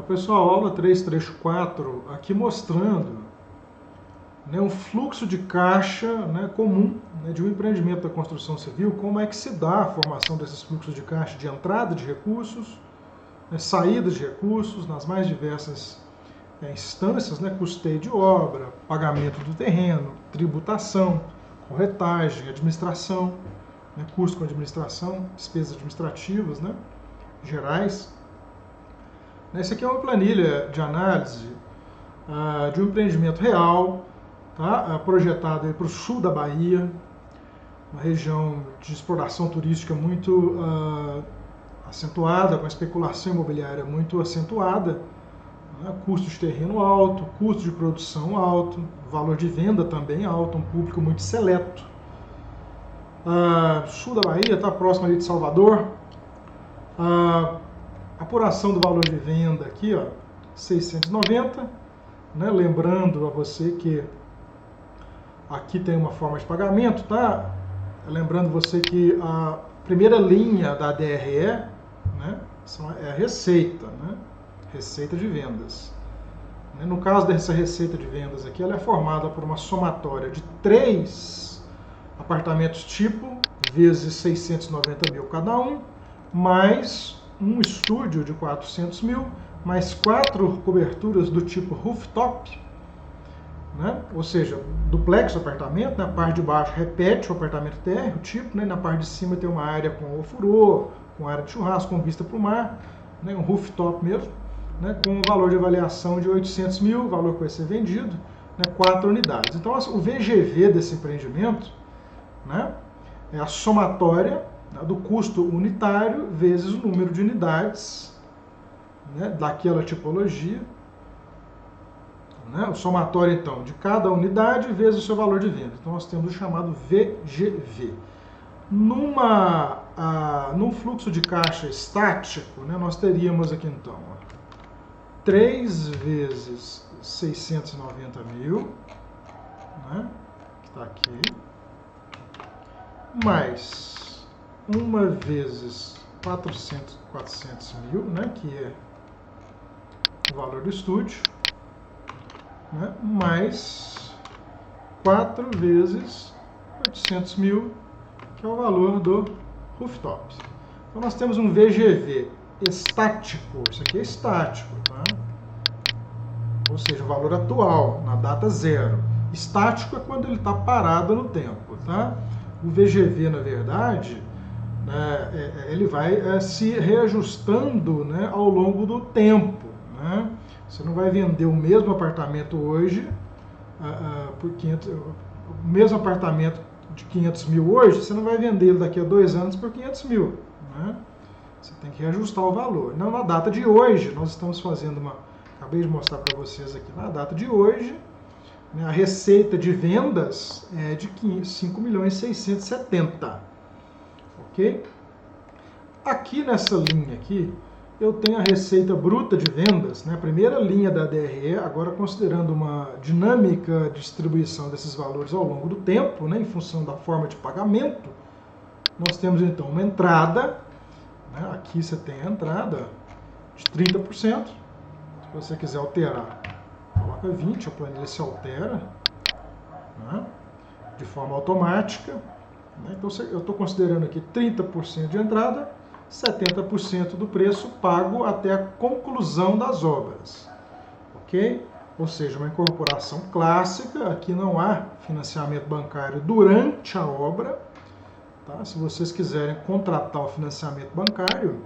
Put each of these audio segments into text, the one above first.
Pessoal, aula 3, trecho 4, aqui mostrando, né, um fluxo de caixa, né, comum, né, de um empreendimento da construção civil, como é que se dá a formação desses fluxos de caixa de entrada de recursos, né, saída de recursos nas mais diversas instâncias, né, custeio de obra, pagamento do terreno, tributação, corretagem, administração, né, custo com administração, despesas administrativas, né, gerais. Essa aqui é uma planilha de análise de um empreendimento real, tá? Projetado para o sul da Bahia, uma região de exploração turística muito acentuada, com a especulação imobiliária muito acentuada, né? Custo de terreno alto, custo de produção alto, valor de venda também alto, um público muito seleto. Sul da Bahia, está próximo ali de Salvador. Apuração do valor de venda aqui, ó, 690, né? Lembrando a você que aqui tem uma forma de pagamento, tá? Lembrando você que a primeira linha da DRE, né, é a receita, né? Receita de vendas. No caso dessa receita de vendas aqui, ela é formada por uma somatória de 3 apartamentos tipo, vezes 690 mil cada um, mais um estúdio de 400 mil, mais 4 coberturas do tipo rooftop, né? Ou seja, duplex apartamento, na parte de baixo repete o apartamento térreo, tipo, né? Na parte de cima tem uma área com ofurô, com área de churrasco, com vista para o mar, né? Um rooftop mesmo, né? Com um valor de avaliação de 800 mil, valor que vai ser vendido, né? 4 unidades. Então, o VGV desse empreendimento, né, é a somatória do custo unitário vezes o número de unidades, né, daquela tipologia, né, o somatório então de cada unidade vezes o seu valor de venda. Então nós temos o chamado VGV. Num fluxo de caixa estático, né, nós teríamos aqui então 3 vezes 690 mil, né, que está aqui, mais 1 vezes 400 mil, né, que é o valor do estúdio, né, mais 4 vezes 800 mil, que é o valor do rooftop. Então nós temos um VGV estático, isso aqui é estático, tá? Ou seja, o valor atual, na data zero. Estático é quando ele está parado no tempo, tá? O VGV, na verdade, ele vai se reajustando, né, ao longo do tempo, né? Você não vai vender o mesmo apartamento hoje por 500, o mesmo apartamento de 500 mil hoje, você não vai vender ele daqui a 2 anos por 500 mil, né? Você tem que reajustar o valor. Não, na data de hoje, nós estamos fazendo acabei de mostrar para vocês aqui, na data de hoje, a receita de vendas é de 5.670.000, ok? Aqui nessa linha aqui, eu tenho a receita bruta de vendas, né? A primeira linha da DRE, agora considerando uma dinâmica distribuição desses valores ao longo do tempo, né? Em função da forma de pagamento, nós temos então uma entrada, né? Aqui você tem a entrada de 30%, se você quiser alterar, coloca 20%, a planilha se altera, né, de forma automática, né? Então eu estou considerando aqui 30% de entrada, 70% do preço pago até a conclusão das obras, ok? Ou seja, uma incorporação clássica, aqui não há financiamento bancário durante a obra, tá? Se vocês quiserem contratar o financiamento bancário,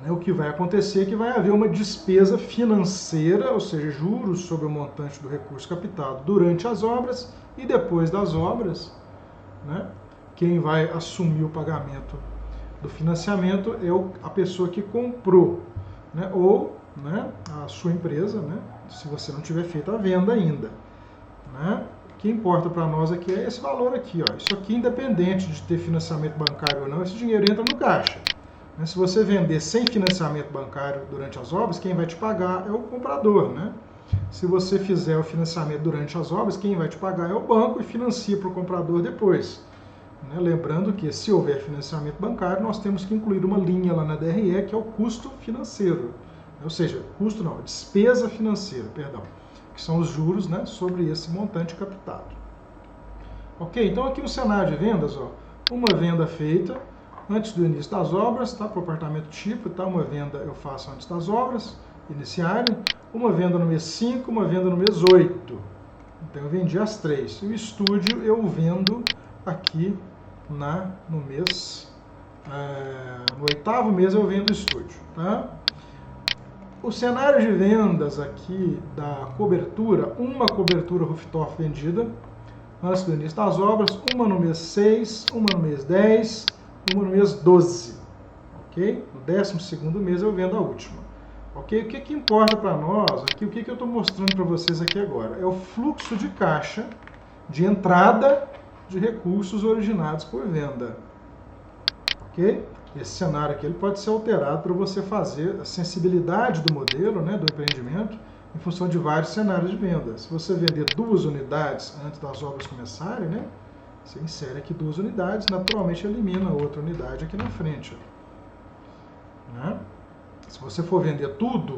né, o que vai acontecer é que vai haver uma despesa financeira, ou seja, juros sobre o montante do recurso captado durante as obras e depois das obras, né, quem vai assumir o pagamento do financiamento é a pessoa que comprou, né, ou, né, a sua empresa, né, se você não tiver feito a venda ainda, né. O que importa para nós aqui é esse valor aqui, ó. Isso aqui, independente de ter financiamento bancário ou não, esse dinheiro entra no caixa. Se você vender sem financiamento bancário durante as obras, quem vai te pagar é o comprador, né? Se você fizer o financiamento durante as obras, quem vai te pagar é o banco e financia para o comprador depois, né? Lembrando que, se houver financiamento bancário, nós temos que incluir uma linha lá na DRE, que é o custo financeiro, ou seja, custo não, despesa financeira, perdão, que são os juros, né, sobre esse montante captado. Ok? Então aqui um cenário de vendas, ó, uma venda feita antes do início das obras, tá? Para o apartamento tipo, tá? Uma venda eu faço antes das obras iniciarem, uma venda no mês 5, uma venda no mês 8. Então eu vendi as 3. E o estúdio eu vendo aqui no mês, no 8º mês eu vendo o estúdio, tá? O cenário de vendas aqui da cobertura, uma cobertura rooftop vendida antes do início das obras, uma no mês 6, uma no mês 10, uma no mês 12, ok? No 12º mês eu vendo a última, ok? O que importa para nós aqui, o que eu estou mostrando para vocês aqui agora? É o fluxo de caixa de entrada de recursos originados por venda, ok? Esse cenário aqui ele pode ser alterado para você fazer a sensibilidade do modelo, né, do empreendimento, em função de vários cenários de venda. Se você vender 2 unidades antes das obras começarem, né, você insere aqui 2 unidades, naturalmente elimina outra unidade aqui na frente. Né? Se você for vender tudo,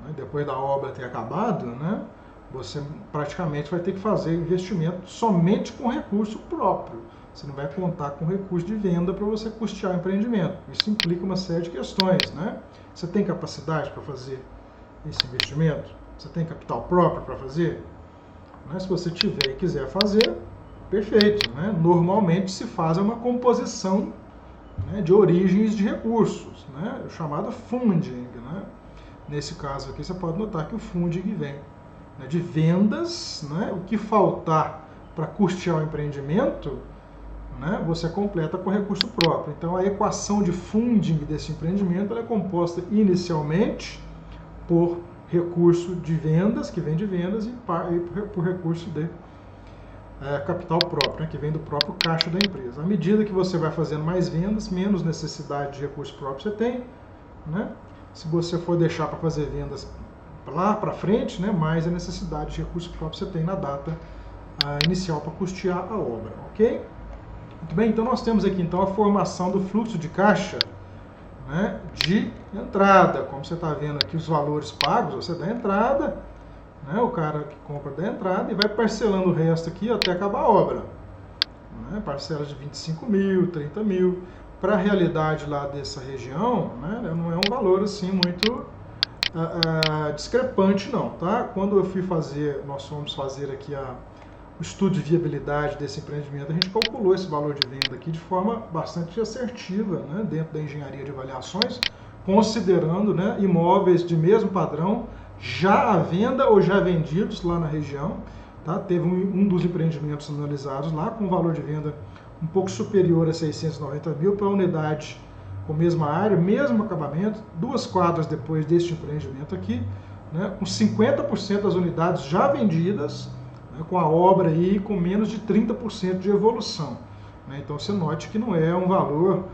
né, depois da obra ter acabado, né, você praticamente vai ter que fazer investimento somente com recurso próprio. Você não vai contar com recurso de venda para você custear o empreendimento. Isso implica uma série de questões, né? Você tem capacidade para fazer esse investimento? Você tem capital próprio para fazer? Né? Se você tiver e quiser fazer, perfeito. Né? Normalmente se faz uma composição, né, de origens de recursos, né? O chamado funding. Né? Nesse caso aqui você pode notar que o funding vem, né, de vendas, né? O que faltar para custear o empreendimento, né, você completa com recurso próprio. Então a equação de funding desse empreendimento ela é composta inicialmente por recurso de vendas, que vem de vendas, e por recurso de capital próprio, né, que vem do próprio caixa da empresa. À medida que você vai fazendo mais vendas, menos necessidade de recurso próprio você tem. Né? Se você for deixar para fazer vendas lá para frente, né, mais a necessidade de recurso próprio você tem na data inicial para custear a obra. Ok? Muito bem, então nós temos aqui então a formação do fluxo de caixa, né, de entrada. Como você está vendo aqui os valores pagos, você dá entrada, né, o cara que compra dá entrada e vai parcelando o resto aqui até acabar a obra. Né, parcelas de 25 mil, 30 mil. Para a realidade lá dessa região, né, não é um valor assim muito discrepante não. Tá? Quando eu fui fazer, nós fomos fazer aqui o estudo de viabilidade desse empreendimento, a gente calculou esse valor de venda aqui de forma bastante assertiva, né, dentro da engenharia de avaliações, considerando, né, imóveis de mesmo padrão já à venda ou já vendidos lá na região. Tá? Teve um dos empreendimentos analisados lá com valor de venda um pouco superior a 690 mil para a unidade com mesma área, mesmo acabamento, 2 quadras depois deste empreendimento aqui, né, com 50% das unidades já vendidas, com a obra aí com menos de 30% de evolução. Então você note que não é um valor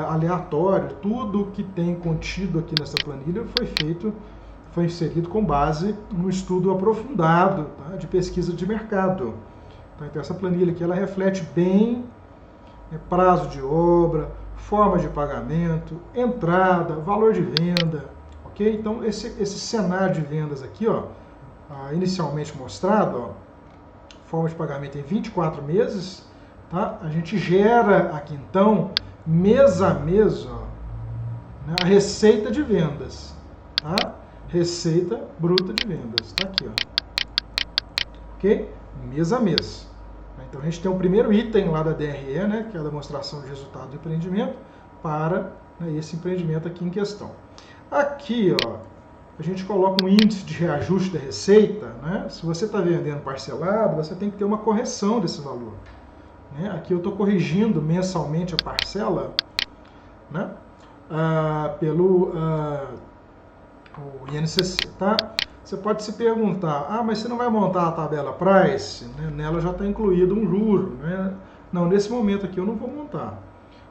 aleatório, tudo que tem contido aqui nessa planilha foi inserido com base num estudo aprofundado, tá, de pesquisa de mercado. Então essa planilha aqui ela reflete bem prazo de obra, forma de pagamento, entrada, valor de venda, ok? Então esse cenário de vendas aqui, ó, inicialmente mostrado, ó, forma de pagamento em 24 meses, tá? A gente gera aqui então, mês a mês, ó, né, a receita de vendas, tá? Receita bruta de vendas, tá aqui, ó. Ok? Mês a mês. Então a gente tem o primeiro item lá da DRE, né, que é a demonstração de resultado do empreendimento, para, né, esse empreendimento aqui em questão. Aqui, ó, a gente coloca um índice de reajuste da receita, né? Se você está vendendo parcelado, você tem que ter uma correção desse valor. Né? Aqui eu estou corrigindo mensalmente a parcela, né? Pelo o INCC, tá? Você pode se perguntar, mas você não vai montar a tabela price? Né? Nela já está incluído um juro, né? Não, nesse momento aqui eu não vou montar.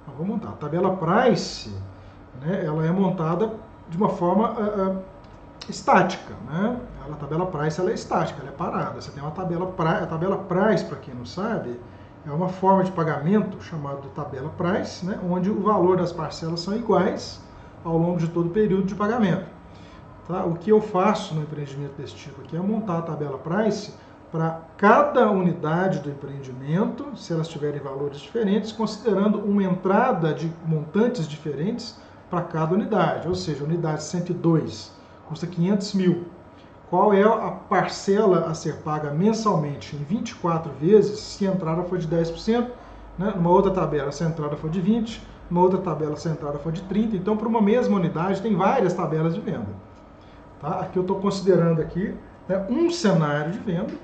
Eu vou montar. A tabela price, né, ela é montada de uma forma estática, né? A tabela price ela é estática, ela é parada. Você tem uma tabela price, a tabela price, para quem não sabe, é uma forma de pagamento chamada de tabela price, né, onde o valor das parcelas são iguais ao longo de todo o período de pagamento. tá? O que eu faço no empreendimento desse tipo aqui é montar a tabela price para cada unidade do empreendimento, se elas tiverem valores diferentes, considerando uma entrada de montantes diferentes para cada unidade. Ou seja, a unidade 102 custa 500 mil. Qual é a parcela a ser paga mensalmente em 24 vezes se a entrada for de 10%? Né? Numa outra tabela, se a entrada for de 20%, numa outra tabela, se a entrada for de 30%. Então, para uma mesma unidade, tem várias tabelas de venda. Tá? Aqui eu estou considerando aqui, né, um cenário de venda,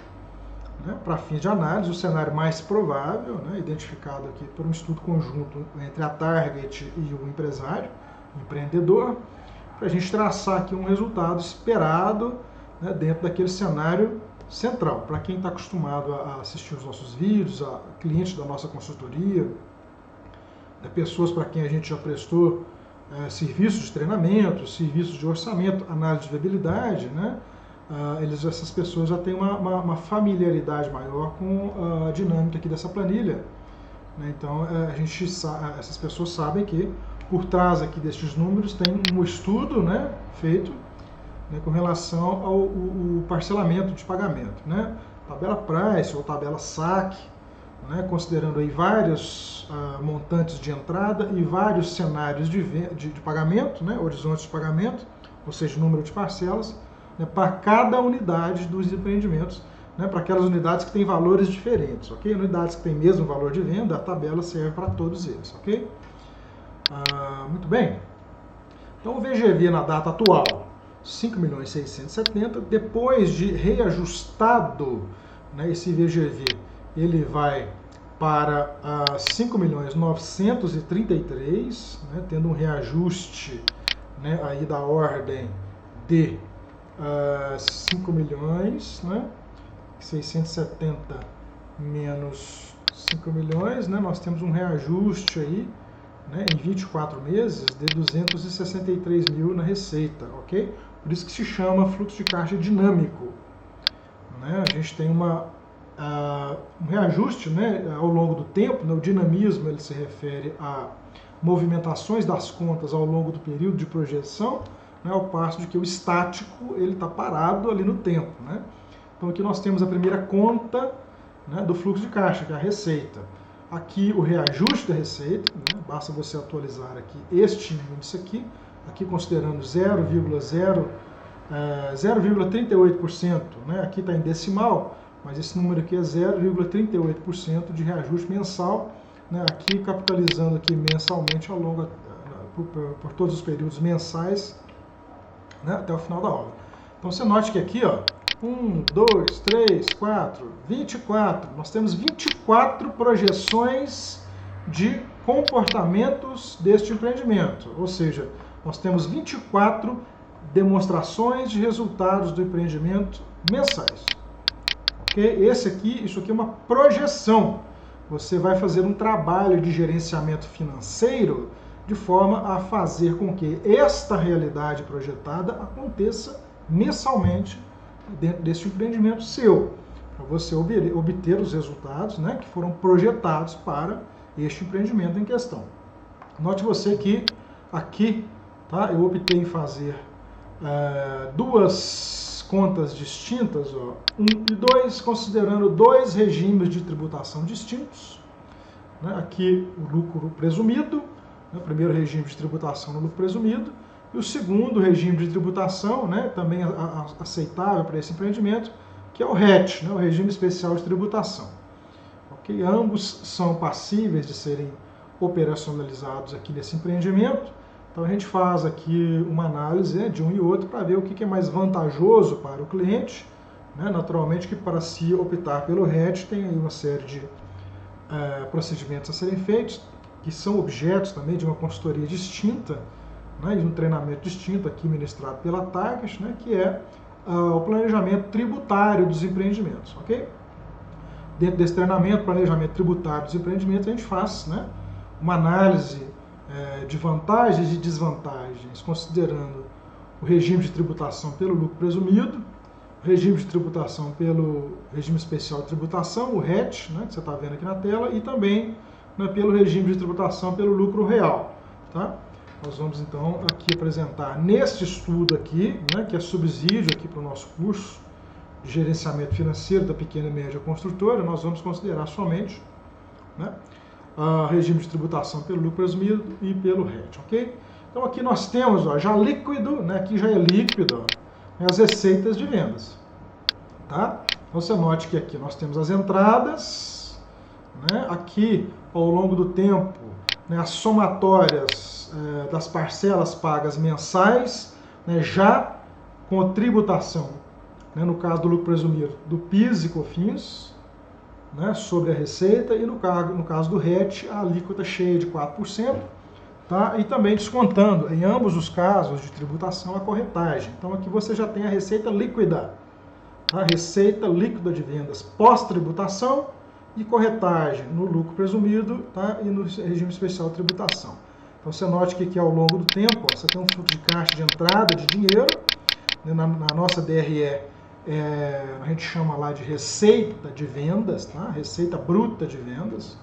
né, para fins de análise, o cenário mais provável, né, identificado aqui por um estudo conjunto entre a Target e o empresário, o empreendedor, para a gente traçar aqui um resultado esperado, né, dentro daquele cenário central. Para quem está acostumado a assistir os nossos vídeos, a clientes da nossa consultoria, pessoas para quem a gente já prestou serviços de treinamento, serviços de orçamento, análise de viabilidade, né? Essas pessoas já têm uma familiaridade maior com a dinâmica aqui dessa planilha, né? Então, essas pessoas sabem que por trás aqui destes números tem um estudo, né, feito, né, com relação ao parcelamento de pagamento, né? Tabela price ou tabela SAC, né, considerando aí vários montantes de entrada e vários cenários de pagamento, né, horizontes de pagamento, ou seja, número de parcelas, né, para cada unidade dos empreendimentos, né, para aquelas unidades que têm valores diferentes, ok? Unidades que têm mesmo valor de venda, a tabela serve para todos eles, ok? Muito bem. Então, o VGV na data atual, 5.670.000, depois de reajustado, né, esse VGV, ele vai para 5.933.000, né, tendo um reajuste, né, aí da ordem de 5 milhões, né, 670 menos 5 milhões, né, nós temos um reajuste aí, né, em 24 meses de 263 mil na receita, ok? Por isso que se chama fluxo de caixa dinâmico, né? A gente tem um reajuste, né, ao longo do tempo, né? O dinamismo ele se refere a movimentações das contas ao longo do período de projeção, né, ao passo de que o estático ele está parado ali no tempo, né? Então aqui nós temos a primeira conta, né, do fluxo de caixa, que é a receita. Aqui o reajuste da receita, né, basta você atualizar aqui este índice aqui considerando 0,38%, né, aqui está em decimal, mas esse número aqui é 0,38% de reajuste mensal, né, aqui capitalizando aqui mensalmente ao longo, por todos os períodos mensais, né, até o final da obra. Então você note que aqui, ó, 1, 2, 3, 4, 24. Nós temos 24 projeções de comportamentos deste empreendimento. Ou seja, nós temos 24 demonstrações de resultados do empreendimento mensais. Okay? Isso aqui é uma projeção. Você vai fazer um trabalho de gerenciamento financeiro de forma a fazer com que esta realidade projetada aconteça mensalmente dentro desse empreendimento seu, para você obter os resultados, né, que foram projetados para este empreendimento em questão. Note você que aqui, tá, eu optei em fazer duas contas distintas, ó, 1 e 2, considerando dois regimes de tributação distintos, né, aqui o lucro presumido, né, o primeiro regime de tributação no lucro presumido, e o segundo regime de tributação, né, também aceitável para esse empreendimento, que é o RET, né, o regime especial de tributação. Okay? Ambos são passíveis de serem operacionalizados aqui nesse empreendimento. Então a gente faz aqui uma análise, né, de um e outro para ver o que é mais vantajoso para o cliente. Né? Naturalmente que para se optar pelo RET tem aí uma série de procedimentos a serem feitos, que são objetos também de uma consultoria distinta, né, e um treinamento distinto aqui ministrado pela Target, né, que é o planejamento tributário dos empreendimentos, ok? Dentro desse treinamento, planejamento tributário dos empreendimentos, a gente faz, né, uma análise de vantagens e desvantagens, considerando o regime de tributação pelo lucro presumido, o regime de tributação pelo regime especial de tributação, o RET, né, que você está vendo aqui na tela, e também, né, pelo regime de tributação pelo lucro real, tá? nós vamos então aqui apresentar neste estudo aqui, né, que é subsídio aqui para o nosso curso de gerenciamento financeiro da pequena e média construtora, nós vamos considerar somente, né, regime de tributação pelo lucro presumido e pelo RET, ok? Então aqui nós temos, ó, já líquido, né, aqui já é líquido, ó, as receitas de vendas, tá? Então você note que aqui nós temos as entradas, né, aqui ao longo do tempo, né, as somatórias das parcelas pagas mensais, né, já com a tributação, né, no caso do lucro presumido, do PIS e COFINS, né, sobre a receita, e no caso do RET, a alíquota cheia de 4%, tá? E também descontando, em ambos os casos de tributação, a corretagem. Então aqui você já tem a receita líquida, tá? Receita líquida de vendas pós-tributação e corretagem no lucro presumido, tá? E no regime especial de tributação. Então você note que aqui ao longo do tempo, ó, você tem um fluxo de caixa de entrada de dinheiro, né? Na nossa DRE, a gente chama lá de receita de vendas, tá? Receita bruta de vendas,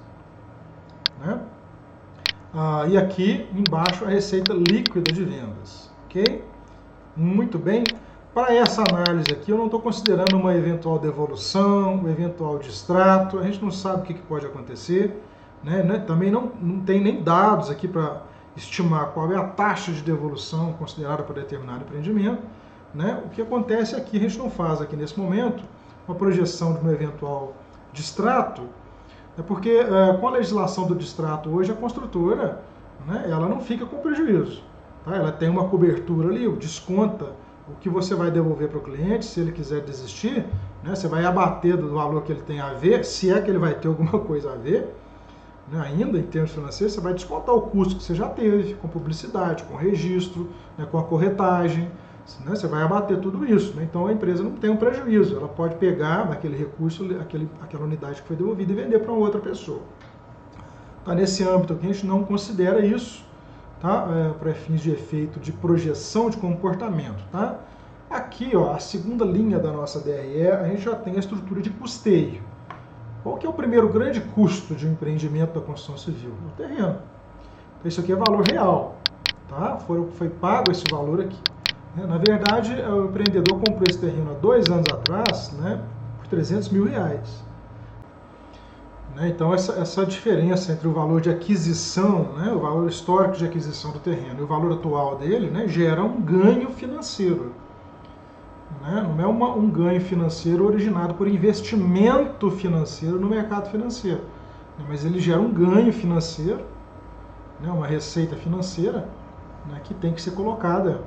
né? E aqui embaixo a receita líquida de vendas, ok? Muito bem. Para essa análise aqui eu não estou considerando uma eventual devolução, um eventual distrato, a gente não sabe o que pode acontecer, né? Também não tem nem dados aqui para estimar qual é a taxa de devolução considerada para determinado empreendimento, né? O que acontece aqui, a gente não faz aqui nesse momento uma projeção de um eventual distrato, porque com a legislação do distrato hoje, a construtora, né, ela não fica com prejuízo, tá? Ela tem uma cobertura ali, desconta o que você vai devolver para o cliente, se ele quiser desistir, né, você vai abater do valor que ele tem a ver, se é que ele vai ter alguma coisa a ver, né, ainda em termos financeiros, você vai descontar o custo que você já teve, com publicidade, com registro, né, com a corretagem, né, você vai abater tudo isso, né? Então a empresa não tem um prejuízo, ela pode pegar aquele recurso, aquela unidade que foi devolvida e vender para uma outra pessoa. Tá, nesse âmbito aqui a gente não considera isso, tá? Para fins de efeito de projeção de comportamento, tá? Aqui, ó, a segunda linha da nossa DRE, a gente já tem a estrutura de custeio. Qual que é o primeiro grande custo de um empreendimento da construção civil? O terreno. Então isso aqui é valor real, tá? Foi pago esse valor aqui. Na verdade, o empreendedor comprou esse terreno há 2 anos atrás, né, por R$300 mil. Então, essa diferença entre o valor de aquisição, né, o valor histórico de aquisição do terreno e o valor atual dele, né, gera um ganho financeiro. Né? Não é um ganho financeiro originado por investimento financeiro no mercado financeiro, né, mas ele gera um ganho financeiro, né, uma receita financeira, né, que tem que ser colocada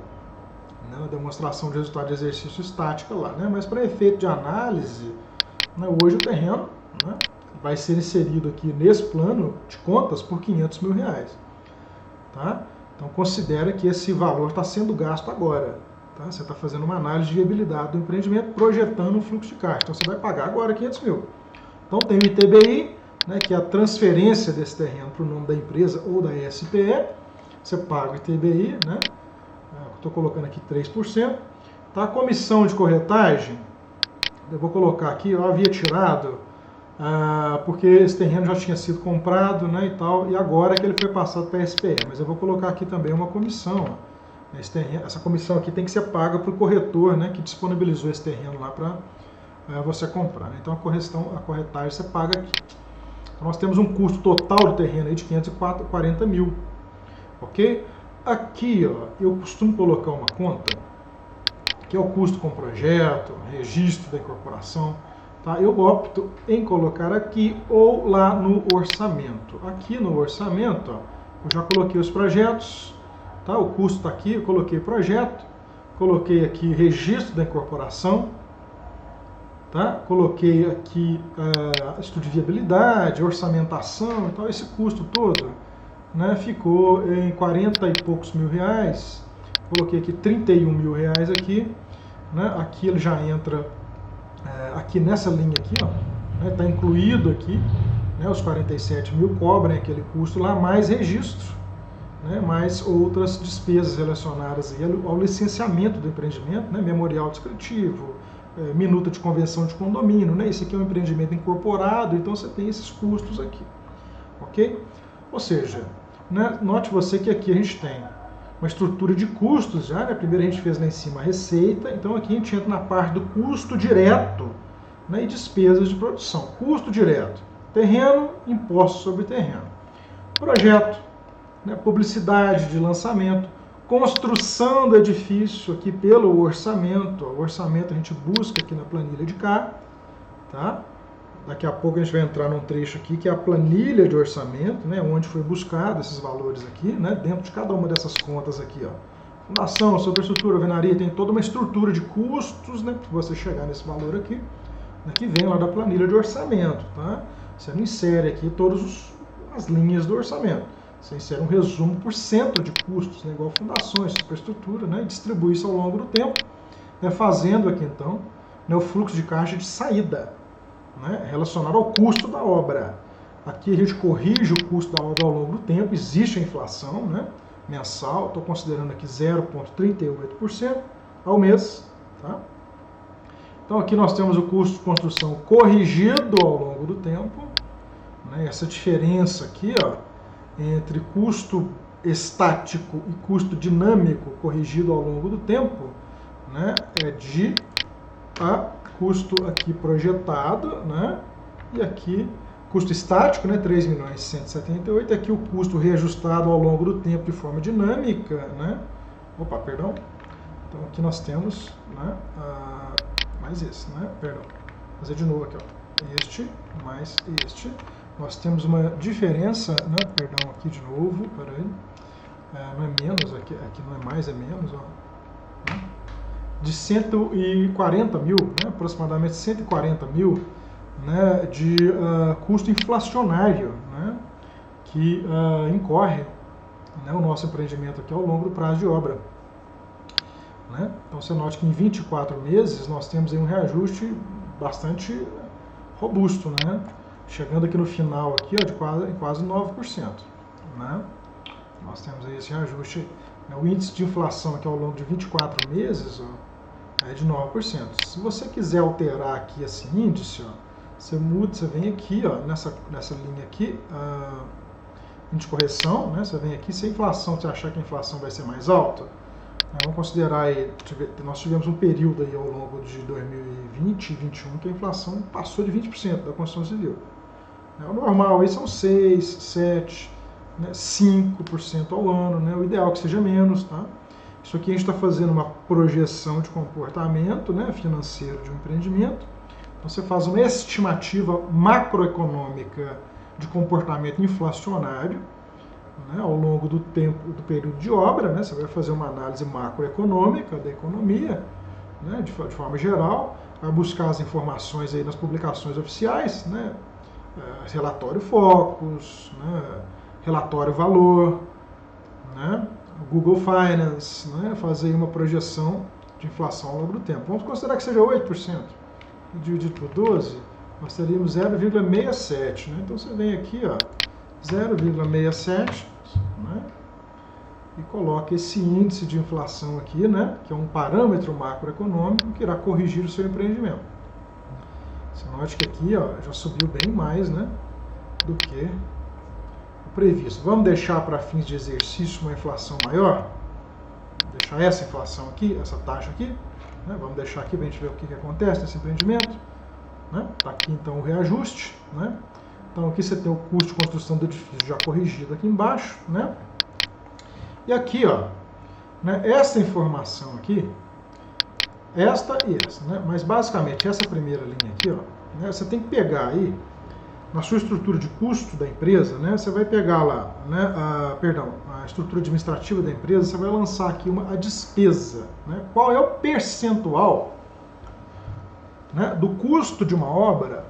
na demonstração de resultado de exercício estática lá, né? Mas para efeito de análise, né, hoje o terreno, né, vai ser inserido aqui nesse plano de contas por R$500 mil, tá? Então considera que esse valor está sendo gasto agora, tá? Você está fazendo uma análise de viabilidade do empreendimento, projetando um fluxo de caixa, então você vai pagar agora R$500 mil. Então tem o ITBI, né, que é a transferência desse terreno para o nome da empresa ou da SPE, você paga o ITBI, né? Estou colocando aqui 3%. Tá? A comissão de corretagem, eu vou colocar aqui, eu havia tirado, porque esse terreno já tinha sido comprado, né, e tal, e agora que ele foi passado para a SPE. Mas eu vou colocar aqui também uma comissão. Essa comissão aqui tem que ser paga para o corretor, né, que disponibilizou esse terreno lá para você comprar. Né? Então a corretagem você paga aqui. Então nós temos um custo total do terreno aí de R$540 mil. Ok? Aqui, ó, eu costumo colocar uma conta, que é o custo com projeto, registro da incorporação, tá? Eu opto em colocar aqui ou lá no orçamento. Aqui no orçamento, ó, eu já coloquei os projetos, tá? O custo está aqui, eu coloquei projeto, coloquei aqui registro da incorporação, tá? Coloquei aqui estudo de viabilidade, orçamentação e tal, esse custo todo, né, ficou em 40 e poucos mil reais. Coloquei aqui 31 mil reais aqui, né, aqui ele já entra aqui nessa linha aqui, ó, né, tá incluído aqui, né, os 47 mil cobrem aquele custo lá, mais registro, né, mais outras despesas relacionadas aí ao licenciamento do empreendimento, né, memorial descritivo, minuta de convenção de condomínio, né, esse aqui é um empreendimento incorporado, então você tem esses custos aqui, ok? Ou seja, né, note você que aqui a gente tem uma estrutura de custos já, né? Primeiro a gente fez lá em cima a receita, então aqui a gente entra na parte do custo direto, né? E despesas de produção. Custo direto, terreno, imposto sobre terreno. Projeto, né? Publicidade de lançamento, construção do edifício aqui pelo orçamento. O orçamento a gente busca aqui na planilha de cá, tá? Daqui a pouco a gente vai entrar num trecho aqui que é a planilha de orçamento, né, onde foi buscado esses valores aqui, né, dentro de cada uma dessas contas aqui, ó. Fundação, superestrutura, alvenaria, tem toda uma estrutura de custos, né, para você chegar nesse valor aqui, que vem lá da planilha de orçamento, tá? Você não insere aqui todas as linhas do orçamento. Você insere um resumo por cento de custos, né, igual fundações, superestrutura, né, e distribui isso ao longo do tempo, né, fazendo aqui então, né, o fluxo de caixa de saída, né, relacionado ao custo da obra. Aqui a gente corrige o custo da obra ao longo do tempo, existe a inflação, né, mensal, estou considerando aqui 0,38% ao mês. Tá? Então aqui nós temos o custo de construção corrigido ao longo do tempo, né, essa diferença aqui, ó, entre custo estático e custo dinâmico corrigido ao longo do tempo, né, é de custo aqui projetado, né? E aqui custo estático, né? 3.178.000, aqui o custo reajustado ao longo do tempo de forma dinâmica, né? Opa, perdão. Então aqui nós temos, né? Mais esse, né? Perdão. Vou fazer de novo aqui, ó. Este mais este. Nós temos uma diferença, né? Perdão, aqui de novo, peraí. Não é menos, aqui não é mais, é menos, ó. Né? De 140 mil, né, aproximadamente 140 mil, né, de custo inflacionário, né, que incorre, né, o nosso empreendimento aqui ao longo do prazo de obra. Né? Então você note que em 24 meses nós temos aí um reajuste bastante robusto, né, chegando aqui no final aqui, ó, de quase 9%. Né? Nós temos aí esse reajuste, né, o índice de inflação aqui ao longo de 24 meses, ó, é de 9%. Se você quiser alterar aqui esse índice, ó, você muda, você vem aqui, ó, nessa linha aqui, índice de correção, né, você vem aqui, se a inflação, você achar que a inflação vai ser mais alta, né, vamos considerar aí, nós tivemos um período aí ao longo de 2020 e 2021 que a inflação passou de 20% da construção civil. Né, o normal aí são 6, 7, né, 5% ao ano, né, o ideal é que seja menos, tá? Isso aqui a gente está fazendo uma projeção de comportamento, né, financeiro de um empreendimento. Então você faz uma estimativa macroeconômica de comportamento inflacionário, né, ao longo do tempo do período de obra, né, você vai fazer uma análise macroeconômica da economia, né, de forma geral, vai buscar as informações aí nas publicações oficiais, né, relatório Focus, né, relatório Valor, né, Google Finance, né, fazer uma projeção de inflação ao longo do tempo. Vamos considerar que seja 8%, dividido por 12, nós teríamos 0,67. Né? Então você vem aqui, ó, 0,67, né, e coloca esse índice de inflação aqui, né, que é um parâmetro macroeconômico que irá corrigir o seu empreendimento. Você note que aqui, ó, já subiu bem mais, né, do que previsto. Vamos deixar para fins de exercício uma inflação maior? Vou deixar essa inflação aqui, essa taxa aqui, né? Vamos deixar aqui para a gente ver o que acontece nesse empreendimento. Né? Tá aqui então o reajuste. Né? Então aqui você tem o custo de construção do edifício já corrigido aqui embaixo. Né? E aqui, ó, né, essa informação aqui, esta e essa, né? Mas basicamente essa primeira linha aqui, ó, né, você tem que pegar aí na sua estrutura de custo da empresa, né, você vai pegar lá, né, a estrutura administrativa da empresa, você vai lançar aqui a despesa. Né, qual é o percentual, né, do custo de uma obra,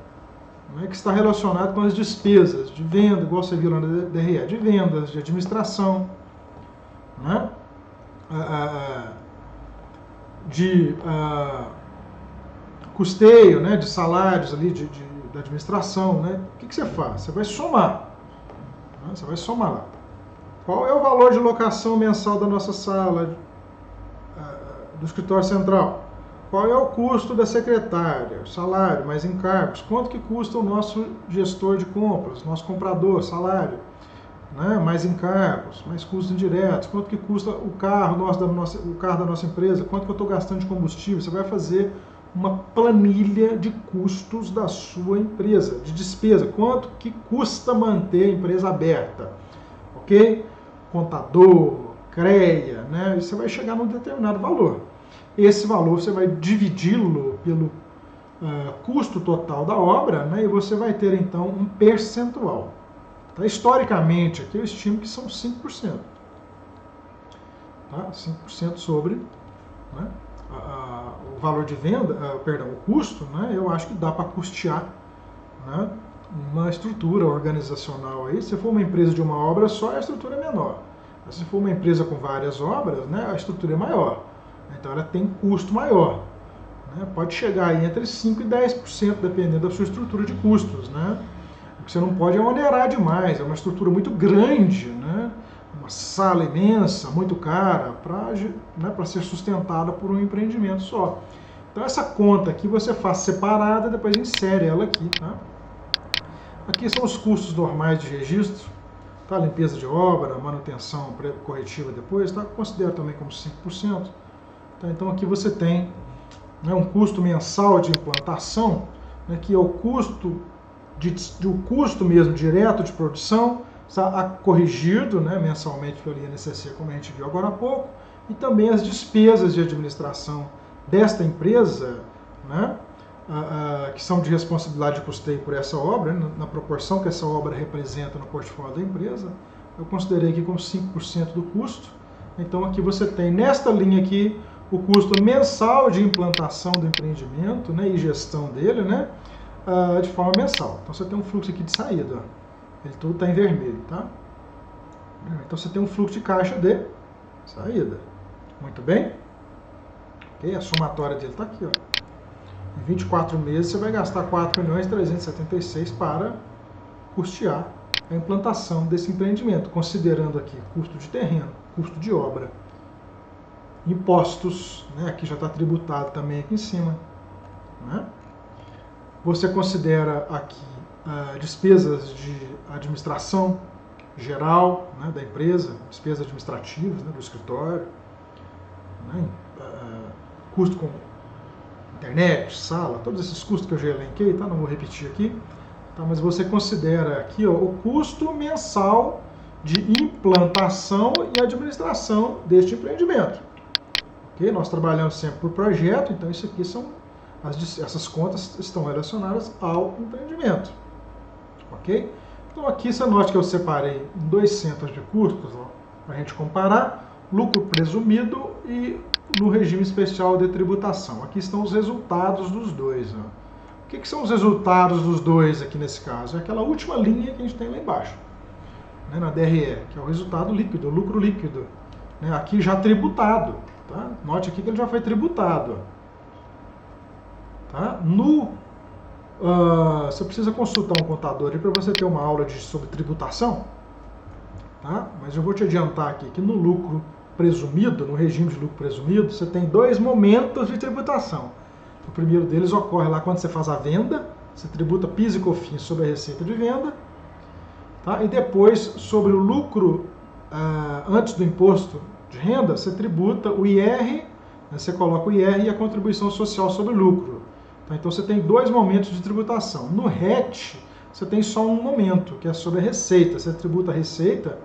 né, que está relacionado com as despesas de venda, igual você viu lá na DRE, de vendas, de administração, né, de custeio, né, de salários ali, da administração, né? O que você faz? Você vai somar. Né? Você vai somar lá. Qual é o valor de locação mensal da nossa sala, do escritório central? Qual é o custo da secretária, o salário, mais encargos? Quanto que custa o nosso gestor de compras, nosso comprador, salário? né, mais encargos, mais custos indiretos, quanto que custa o carro da nossa empresa, quanto que eu estou gastando de combustível. Você vai fazer uma planilha de custos da sua empresa, de despesa, quanto que custa manter a empresa aberta, ok? Contador, CREA, né? E você vai chegar num determinado valor. Esse valor você vai dividi-lo pelo custo total da obra, né? E você vai ter então um percentual. Tá? Historicamente, aqui eu estimo que são 5%. Tá? 5% sobre, né, o valor de venda, perdão, o custo, né, eu acho que dá para custear, né, uma estrutura organizacional aí. Se for uma empresa de uma obra só, a estrutura é menor. Mas se for uma empresa com várias obras, né, a estrutura é maior. Então ela tem custo maior. Né, pode chegar aí entre 5% e 10%, dependendo da sua estrutura de custos. Né? O que você não pode é onerar demais, é uma estrutura muito grande, né? Uma sala imensa, muito cara, para ser sustentada por um empreendimento só. Então essa conta aqui você faz separada, depois insere ela aqui. Tá? Aqui são os custos normais de registro, tá? Limpeza de obra, manutenção corretiva depois, tá? Considero também como 5%. Tá? Então aqui você tem, né, um custo mensal de implantação, né, que é o custo custo mesmo direto de produção, está corrigido, né, mensalmente pelo INCC, como a gente viu agora há pouco, e também as despesas de administração desta empresa, né, que são de responsabilidade de custeio por essa obra, né, na proporção que essa obra representa no portfólio da empresa, eu considerei aqui como 5% do custo. Então aqui você tem, nesta linha aqui, o custo mensal de implantação do empreendimento, né, e gestão dele, né, de forma mensal. Então você tem um fluxo aqui de saída, ó. Ele tudo está em vermelho, tá? Então você tem um fluxo de caixa de saída. Muito bem? Okay? A somatória dele está aqui, ó. Em 24 meses você vai gastar 4.376.000 para custear a implantação desse empreendimento, considerando aqui custo de terreno, custo de obra, impostos, né? Aqui já está tributado também aqui em cima, né? Você considera aqui despesas de administração geral, né, da empresa, despesas administrativas, né, do escritório, né, custo com internet, sala, todos esses custos que eu já elenquei, tá? Não vou repetir aqui, tá? Mas você considera aqui, ó, o custo mensal de implantação e administração deste empreendimento. Okay? Nós trabalhamos sempre por projeto, então isso aqui são essas contas estão relacionadas ao empreendimento, ok? Então aqui você note que eu separei em 2 centros de custos para a gente comparar, lucro presumido e no regime especial de tributação. Aqui estão os resultados dos dois. Ó. O que são os resultados dos dois aqui nesse caso? É aquela última linha que a gente tem lá embaixo, né, na DRE, que é o resultado líquido, o lucro líquido, né, aqui já tributado. Tá? Note aqui que ele já foi tributado. Ó. Tá? Você precisa consultar um contador para você ter uma aula sobre tributação, tá? Mas eu vou te adiantar aqui que no lucro presumido, no regime de lucro presumido, você tem 2 momentos de tributação. O primeiro deles ocorre lá quando você faz a venda, você tributa PIS e COFINS sobre a receita de venda, tá? E depois, sobre o lucro antes do imposto de renda, você tributa o IR, né? Você coloca o IR e a contribuição social sobre lucro. Então você tem 2 momentos de tributação. No RET, você tem só um momento, que é sobre a receita. Você tributa a receita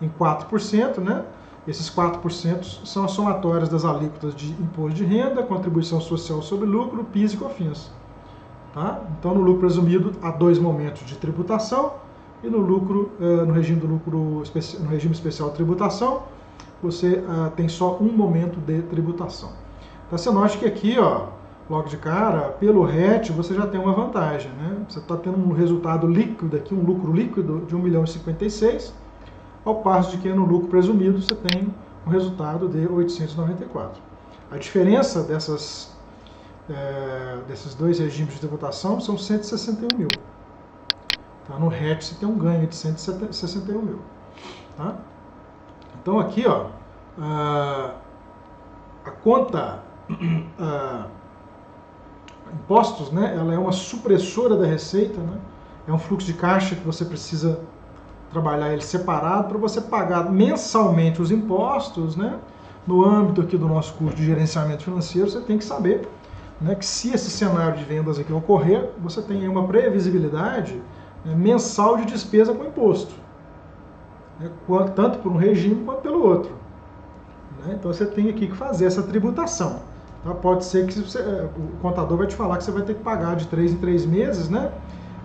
em 4%, né? Esses 4% são as somatórias das alíquotas de imposto de renda, contribuição social sobre lucro, PIS e COFINS. Tá? Então no lucro presumido há 2 momentos de tributação e no lucro, no regime especial de tributação, você tem só um momento de tributação. Então você note que aqui, ó, logo de cara, pelo RET, você já tem uma vantagem, né? Você está tendo um resultado líquido aqui, um lucro líquido de 1.056.000, ao passo de que no lucro presumido você tem um resultado de 894. A diferença desses 2 regimes de tributação são 161.000. Tá? No RET você tem um ganho de 161.000. Tá? Então aqui, ó, a conta impostos, né, ela é uma supressora da receita, né, é um fluxo de caixa que você precisa trabalhar ele separado para você pagar mensalmente os impostos, né? No âmbito aqui do nosso curso de gerenciamento financeiro, você tem que saber, né, que se esse cenário de vendas aqui ocorrer, você tem aí uma previsibilidade, né, mensal de despesa com imposto, né, tanto por um regime quanto pelo outro. Né? Então você tem aqui que fazer essa tributação. Tá? Pode ser que o contador vai te falar que você vai ter que pagar de 3 em 3 meses, né?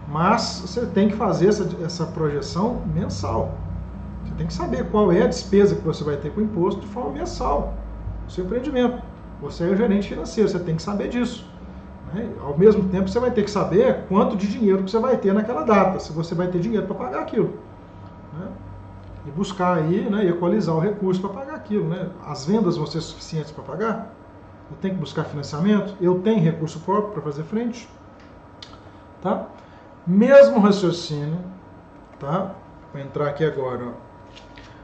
Mas você tem que fazer essa projeção mensal. Você tem que saber qual é a despesa que você vai ter com o imposto de forma mensal no seu empreendimento. Você é o gerente financeiro, você tem que saber disso. Né? Ao mesmo tempo, você vai ter que saber quanto de dinheiro que você vai ter naquela data, se você vai ter dinheiro para pagar aquilo. Né? E buscar aí, né, equalizar o recurso para pagar aquilo. Né? As vendas vão ser suficientes para pagar? Eu tenho que buscar financiamento? Eu tenho recurso próprio para fazer frente? Tá? Mesmo raciocínio, tá? Vou entrar aqui agora, ó.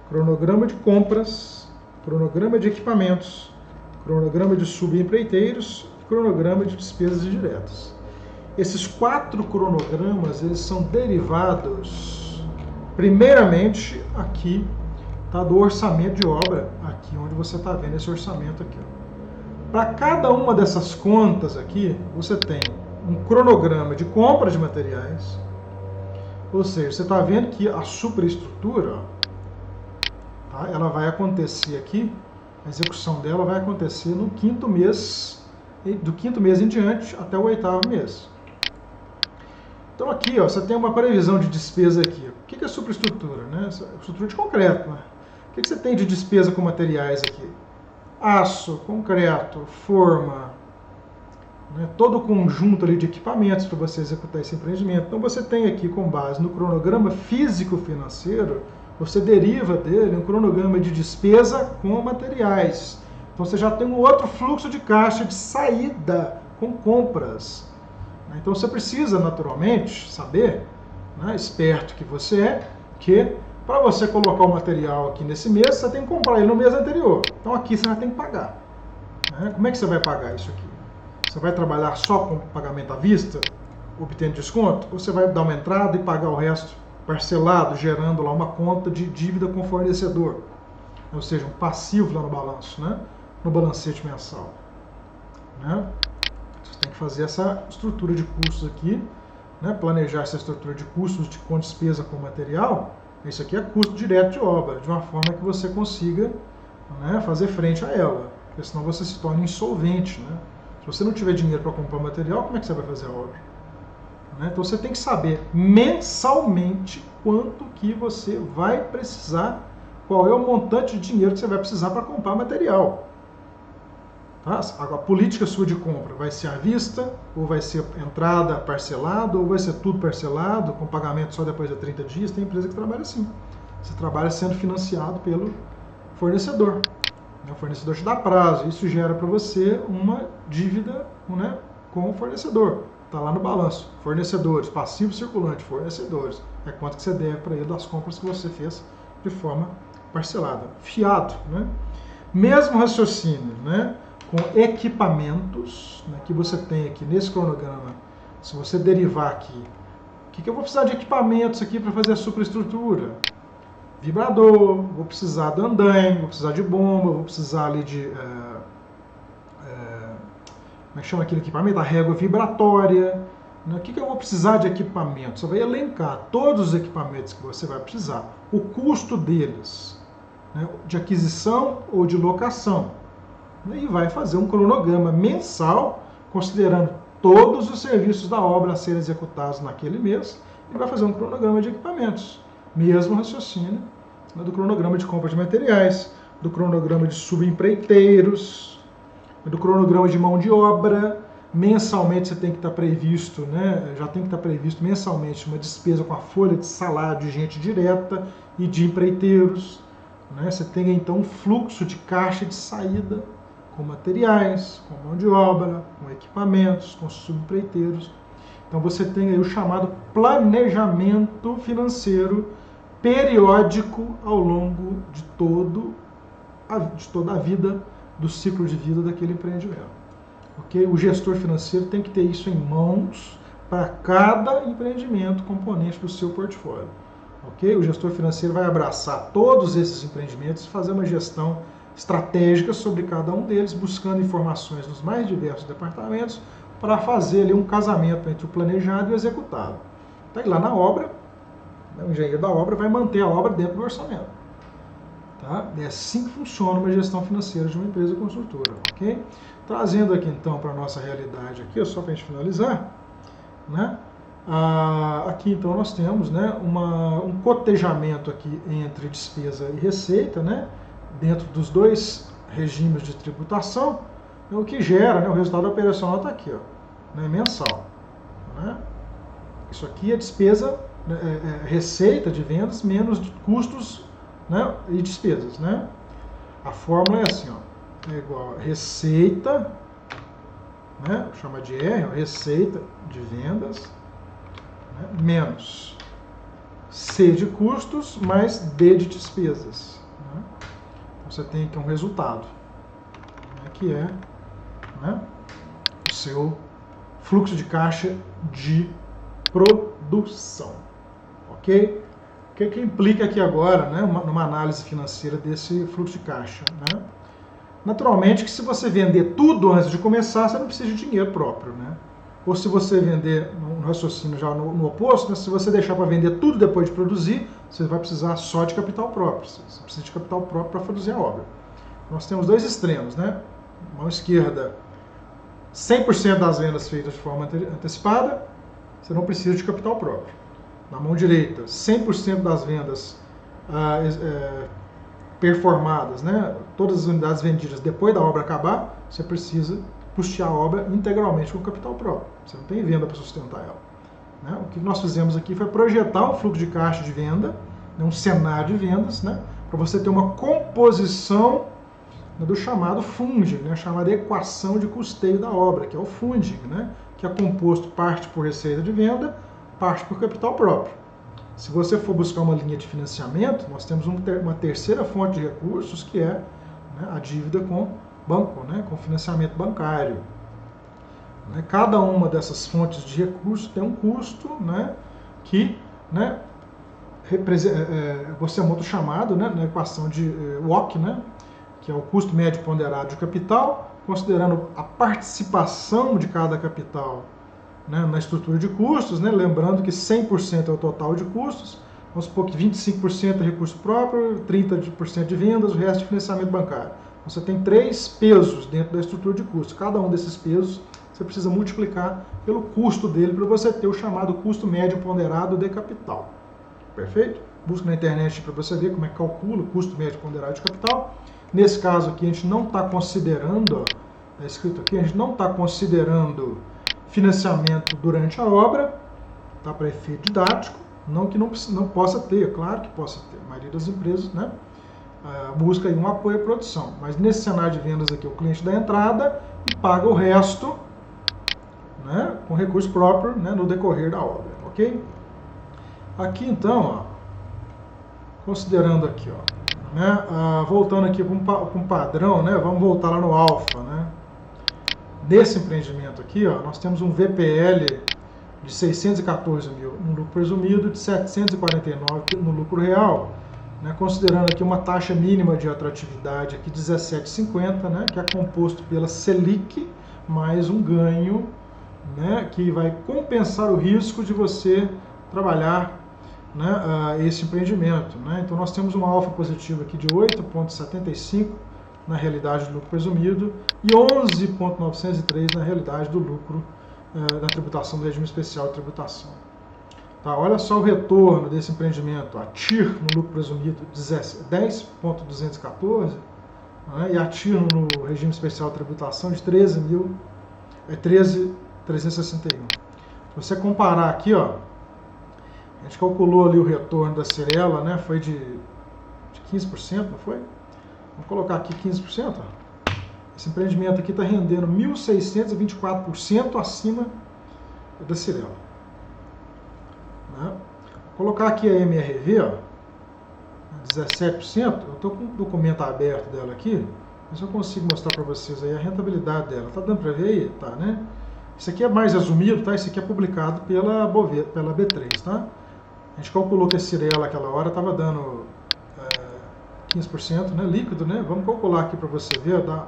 Cronograma de compras, cronograma de equipamentos, cronograma de subempreiteiros, cronograma de despesas indiretas. Esses 4 cronogramas, eles são derivados, primeiramente, aqui, tá, do orçamento de obra, aqui onde você está vendo esse orçamento aqui. Para cada uma dessas contas aqui, você tem um cronograma de compra de materiais, ou seja, você está vendo que a superestrutura, ó, tá, ela vai acontecer aqui, a execução dela vai acontecer no 5º mês, do 5º mês em diante até o 8º mês. Então aqui, ó, você tem uma previsão de despesa aqui. O que é superestrutura? Né? Estrutura de concreto. Né? O que você tem de despesa com materiais aqui? Aço, concreto, forma, né? Todo o conjunto ali de equipamentos para você executar esse empreendimento. Então você tem aqui, com base no cronograma físico-financeiro, você deriva dele um cronograma de despesa com materiais. Então você já tem um outro fluxo de caixa de saída com compras. Então você precisa, naturalmente, saber, né, esperto que você é, que para você colocar o material aqui nesse mês, você tem que comprar ele no mês anterior. Então aqui você já tem que pagar. Né? Como é que você vai pagar isso aqui? Você vai trabalhar só com pagamento à vista, obtendo desconto? Ou você vai dar uma entrada e pagar o resto parcelado, gerando lá uma conta de dívida com fornecedor? Ou seja, um passivo lá no balanço, né? No balancete mensal. Né? Você tem que fazer essa estrutura de custos aqui, né? Planejar essa estrutura de custos com despesa com material. Isso aqui é custo direto de obra, de uma forma que você consiga, né, fazer frente a ela, porque senão você se torna insolvente. Né? Se você não tiver dinheiro para comprar material, como é que você vai fazer a obra? Né? Então você tem que saber mensalmente quanto que você vai precisar, qual é o montante de dinheiro que você vai precisar para comprar material. Tá? A política sua de compra vai ser à vista, ou vai ser entrada parcelado, ou vai ser tudo parcelado, com pagamento só depois de 30 dias. Tem empresa que trabalha assim. Você trabalha sendo financiado pelo fornecedor. O fornecedor te dá prazo. Isso gera para você uma dívida, né, com o fornecedor. Está lá no balanço. Fornecedores, passivo circulante, fornecedores. É quanto que você deve para ele das compras que você fez de forma parcelada. Fiado. Né? Mesmo raciocínio, né? Com equipamentos, né, que você tem aqui nesse cronograma. Se você derivar aqui, o que eu vou precisar de equipamentos aqui para fazer a superestrutura? Vibrador, vou precisar de andaime, vou precisar de bomba, vou precisar ali de, como é que chama aquele equipamento? A régua vibratória. Né? O que eu vou precisar de equipamento? Você vai elencar todos os equipamentos que você vai precisar, o custo deles, né, de aquisição ou de locação. E vai fazer um cronograma mensal, considerando todos os serviços da obra a serem executados naquele mês, e vai fazer um cronograma de equipamentos. Mesmo raciocínio, né, do cronograma de compra de materiais, do cronograma de subempreiteiros, do cronograma de mão de obra. Mensalmente você tem que estar previsto, né, já tem que estar previsto mensalmente uma despesa com a folha de salário de gente direta e de empreiteiros. Né, você tem então um fluxo de caixa de saída, com materiais, com mão de obra, com equipamentos, com subempreiteiros. Então você tem aí o chamado planejamento financeiro periódico ao longo de toda a vida, do ciclo de vida daquele empreendimento. Okay? O gestor financeiro tem que ter isso em mãos para cada empreendimento componente do seu portfólio. ok? O gestor financeiro vai abraçar todos esses empreendimentos e fazer uma gestão estratégica sobre cada um deles, buscando informações nos mais diversos departamentos para fazer ali um casamento entre o planejado e o executado. Então, lá na obra, o engenheiro da obra vai manter a obra dentro do orçamento. Tá? É assim que funciona uma gestão financeira de uma empresa construtora, ok? Trazendo aqui então para a nossa realidade aqui, só para a gente finalizar, né? Aqui então nós temos, né, um cotejamento aqui entre despesa e receita, né, dentro dos dois regimes de tributação, o que gera, né, o resultado operacional está aqui, ó, né, mensal. Né? Isso aqui é despesa, receita de vendas menos custos, né, e despesas. Né? A fórmula é assim, ó, é igual a receita, né, chama de R, ó, receita de vendas, né, menos C de custos mais D de despesas. Né? Então você tem aqui um resultado, né, que é, né, o seu fluxo de caixa de produção. Ok? O que implica aqui agora, né, numa análise financeira desse fluxo de caixa? Né? Naturalmente que se você vender tudo antes de começar, você não precisa de dinheiro próprio. Né? Ou se você vender, no raciocínio já no oposto, né, se você deixar para vender tudo depois de produzir, você vai precisar só de capital próprio. Você precisa de capital próprio para produzir a obra. Nós temos dois extremos, né? Mão esquerda, 100% das vendas feitas de forma antecipada, você não precisa de capital próprio. Na mão direita, 100% das vendas performadas, né? Todas as unidades vendidas depois da obra acabar, você precisa custear a obra integralmente com capital próprio. Você não tem venda para sustentar ela. Né? O que nós fizemos aqui foi projetar um fluxo de caixa de venda, né? Um cenário de vendas, né? Para você ter uma composição, né, do chamado funding, né? A chamada equação de custeio da obra, que é o funding, né? Que é composto parte por receita de venda, parte por capital próprio. Se você for buscar uma linha de financiamento, nós temos uma terceira fonte de recursos, que é, né, a dívida com banco, né, com financiamento bancário. Né, cada uma dessas fontes de recursos tem um custo, né, que, né, você monta o chamado, né, na equação de WOC, né, que é o custo médio ponderado de capital, considerando a participação de cada capital, né, na estrutura de custos, né, lembrando que 100% é o total de custos, vamos supor que 25% é recurso próprio, 30% de vendas, o resto de financiamento bancário. Você tem 3 pesos dentro da estrutura de custos. Cada um desses pesos você precisa multiplicar pelo custo dele para você ter o chamado custo médio ponderado de capital. Perfeito? Busca na internet para você ver como é que calcula o custo médio ponderado de capital. Nesse caso aqui a gente não está considerando, está escrito aqui, a gente não está considerando financiamento durante a obra, tá, para efeito didático, não que não possa ter, claro que possa ter, a maioria das empresas, né, busca aí um apoio à produção, mas nesse cenário de vendas aqui o cliente dá entrada e paga o resto, né, com recurso próprio, né, no decorrer da obra, ok? Aqui então, ó, considerando aqui, ó, né, voltando aqui com um padrão, né, vamos voltar lá no alfa, né? Nesse empreendimento aqui, ó, nós temos um VPL de 614 mil no lucro presumido, de 749 no lucro real, né, considerando aqui uma taxa mínima de atratividade aqui 17,50, né, que é composto pela Selic mais um ganho, né, que vai compensar o risco de você trabalhar, né, esse empreendimento. Né. Então nós temos uma alfa positiva aqui de 8,75 na realidade do lucro presumido e 11,903 na realidade do lucro da tributação do regime especial de tributação. Tá, olha só o retorno desse empreendimento, a TIR no lucro presumido 10,214, né, e a TIR no regime especial de tributação de 13,361. Se você comparar aqui, ó, a gente calculou ali o retorno da Cyrela, né, foi de 15%, não foi? Vamos colocar aqui 15%. Ó. Esse empreendimento aqui está rendendo 1.624% acima da Cyrela. Né? Vou colocar aqui a MRV, ó, 17%. Eu estou com o documento aberto dela aqui, mas eu consigo mostrar para vocês aí a rentabilidade dela. Tá dando para ver aí? Tá, né? Isso aqui é mais resumido, tá? Isso aqui é publicado pela B3, tá? A gente calculou que a Cyrela aquela hora estava dando 15%, né, líquido, né? Vamos calcular aqui para você ver, da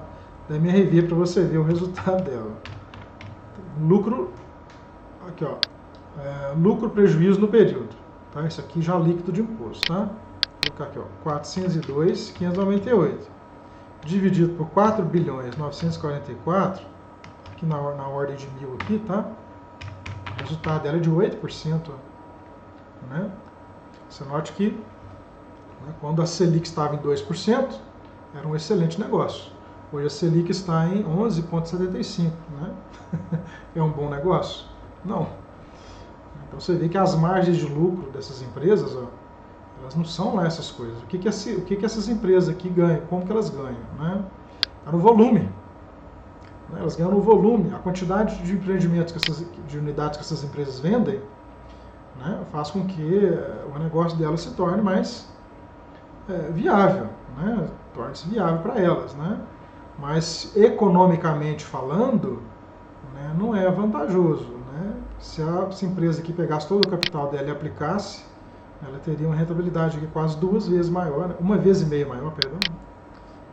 MRV, para você ver o resultado dela. Lucro, aqui ó, lucro prejuízo no período, tá? Isso aqui já líquido de imposto, tá? Vou colocar aqui ó, 402.598 dividido por 4.944, aqui na ordem de 1000 aqui, tá? O resultado dela é de 8%, né? Você note que, né, quando a Selic estava em 2%, era um excelente negócio. Hoje a Selic está em 11,75%, né? É um bom negócio? Não. Então você vê que as margens de lucro dessas empresas, ó, elas não são lá essas coisas. O que essas empresas aqui ganham? Como que elas ganham? Né? É no volume. Né? Elas ganham no volume. A quantidade de empreendimentos, de unidades que essas empresas vendem, né, faz com que o negócio delas se torne mais viável. Né? Torne-se viável para elas. Né? Mas, economicamente falando, né, não é vantajoso. Né? Se essa empresa aqui pegasse todo o capital dela e aplicasse, ela teria uma rentabilidade aqui quase 2 vezes maior, né? 1,5 vezes maior, perdão,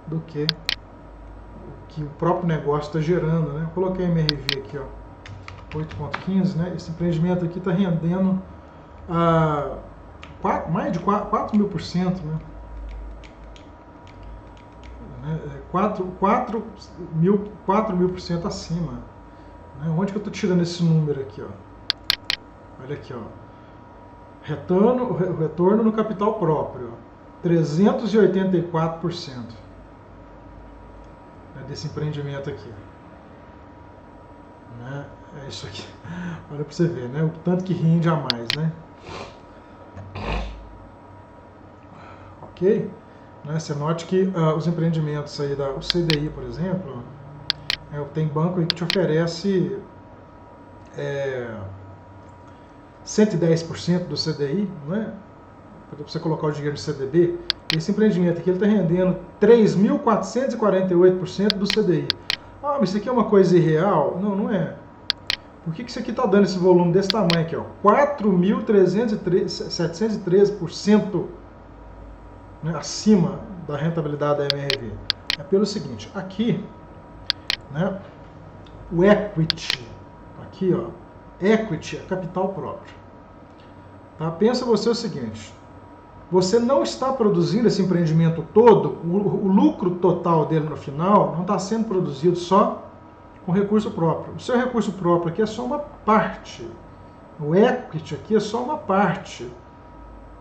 do que o que o próprio negócio está gerando. Né? Eu coloquei a MRV aqui, ó, 8,15, né? Esse empreendimento aqui está rendendo mais de 4.000%, né? 4.000% acima. Né? Onde que eu estou tirando esse número aqui? Ó? Olha aqui, ó. Retorno no capital próprio, 384%, né, desse empreendimento aqui. Né? É isso aqui. Olha para você ver, né? O tanto que rende a mais, né? Ok? Né? Você note que os empreendimentos aí, o CDI, por exemplo, tem banco aí que te oferece 110% do CDI, não é? Para você colocar o dinheiro no CDB. Esse empreendimento aqui está rendendo 3.448% do CDI. Ah, mas isso aqui é uma coisa irreal? Não, não é. Por que isso aqui está dando esse volume desse tamanho aqui? 4.713%, né, acima da rentabilidade da MRV. É pelo seguinte, aqui, né, o equity, aqui, ó, equity é capital próprio. Tá? Pensa você o seguinte, você não está produzindo esse empreendimento todo, o lucro total dele no final não está sendo produzido só com recurso próprio. O seu recurso próprio aqui é só uma parte. O equity aqui é só uma parte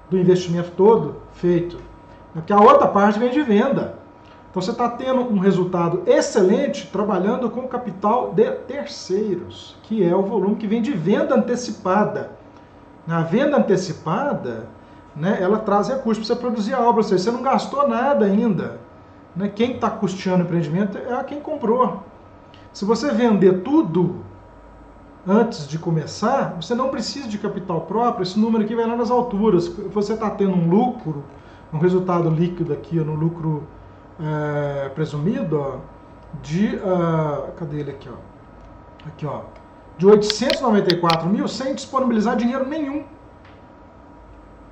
do investimento todo feito. Porque a outra parte vem de venda. Então você está tendo um resultado excelente trabalhando com capital de terceiros, que é o volume que vem de venda antecipada. Na venda antecipada, né, ela traz recursos para você produzir a obra, ou seja, você não gastou nada ainda. Né? Quem está custeando o empreendimento é quem comprou. Se você vender tudo antes de começar, você não precisa de capital próprio, esse número aqui vai lá nas alturas. Você está tendo um lucro, um resultado líquido aqui, no lucro presumido, ó, de, cadê ele aqui, ó? Aqui, ó, de 894 mil sem disponibilizar dinheiro nenhum.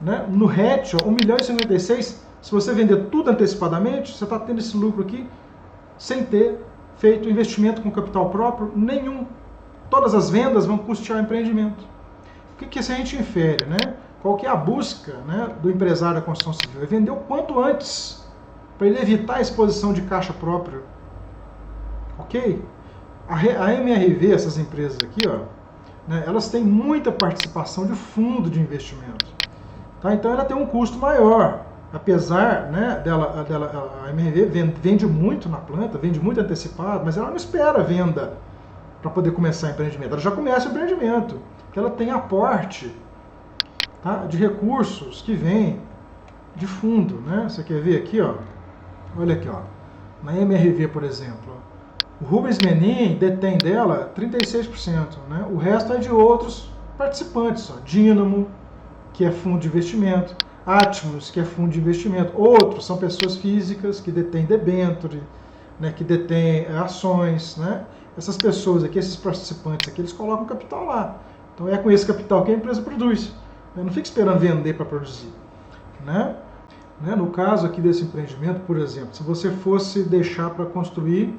Né? No RET, 1.056.000, se você vender tudo antecipadamente, você está tendo esse lucro aqui sem ter feito investimento com capital próprio nenhum. Todas as vendas vão custear o empreendimento. O que a gente infere? Né? Qual que é a busca, né, do empresário da construção civil? É vender o quanto antes, para ele evitar a exposição de caixa próprio. Ok? A MRV, essas empresas aqui, ó, né, elas têm muita participação de fundo de investimento. Tá? Então ela tem um custo maior. Apesar, né, a MRV vende muito na planta, vende muito antecipado, mas ela não espera a venda para poder começar o empreendimento. Ela já começa o empreendimento, porque ela tem aporte, tá, de recursos que vem de fundo. Né? Você quer ver aqui? Ó? Olha aqui, ó. Na MRV, por exemplo, o Rubens Menin detém dela 36%. Né? O resto é de outros participantes. Ó. Dínamo, que é fundo de investimento. Atmos, que é fundo de investimento. Outros são pessoas físicas que detêm debenture, né, que detêm ações. Né? Essas pessoas aqui, esses participantes aqui, eles colocam capital lá. Então é com esse capital que a empresa produz. Não fique esperando vender para produzir, né? No caso aqui desse empreendimento, por exemplo, se você fosse deixar para construir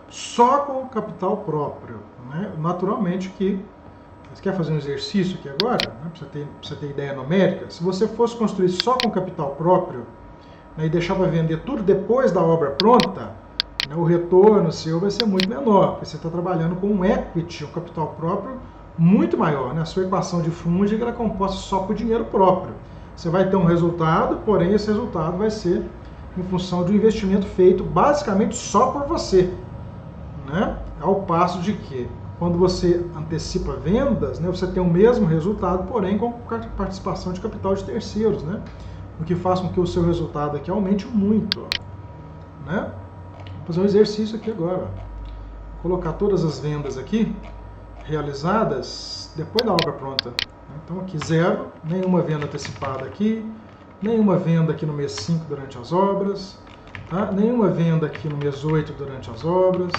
só com o capital próprio, né? Naturalmente que você quer fazer um exercício aqui agora, né? Para você ter ideia numérica, se você fosse construir só com capital próprio, né, e deixar para vender tudo depois da obra pronta, né, o retorno seu vai ser muito menor, porque você está trabalhando com um equity, um capital próprio muito maior, né? A sua equação de Funge é composta só por dinheiro próprio. Você vai ter um resultado, porém esse resultado vai ser em função de um investimento feito basicamente só por você, né? Ao passo de que, quando você antecipa vendas, né, você tem o mesmo resultado, porém com participação de capital de terceiros, né? O que faz com que o seu resultado aqui aumente muito, ó, né? Vou fazer um exercício aqui agora, ó. Vou colocar todas as vendas aqui realizadas depois da obra pronta. Então aqui 0, nenhuma venda antecipada aqui, nenhuma venda aqui no mês 5 durante as obras, tá? Nenhuma venda aqui no mês 8 durante as obras.